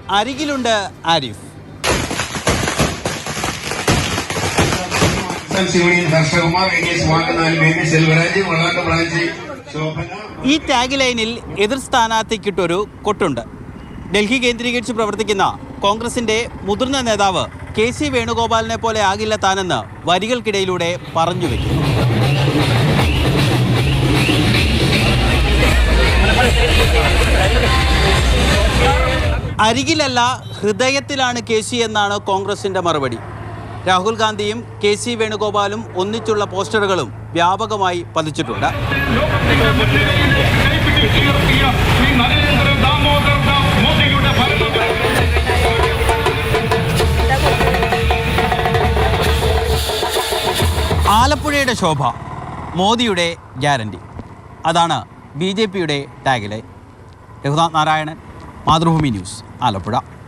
അരികിലുണ്ട് ആരിഫ്. ഈ ടാഗ് ലൈനിൽ എതിർ സ്ഥാനാർത്ഥിക്കിട്ടൊരു കൊട്ടുണ്ട്. ഡൽഹി കേന്ദ്രീകരിച്ച് പ്രവർത്തിക്കുന്ന കോൺഗ്രസിന്റെ മുതിർന്ന നേതാവ് KC വേണുഗോപാലിനെ പോലെ ആകില്ല താനെന്ന് വരികൾക്കിടയിലൂടെ പറഞ്ഞു വെക്കുന്നു. അരികിലല്ല, ഹൃദയത്തിലാണ് KC എന്നാണ് കോൺഗ്രസിന്റെ മറുപടി. രാഹുൽ ഗാന്ധിയും KC വേണുഗോപാലും ഒന്നിച്ചുള്ള പോസ്റ്ററുകളും വ്യാപകമായി പതിച്ചിട്ടുണ്ട്. ആലപ്പുഴയുടെ ശോഭ, മോദിയുടെ ഗ്യാരണ്ടി, അതാണ് BJPയുടെ tag line. Raghunath Narayanan, Mathrubhumi news, Alappuzha.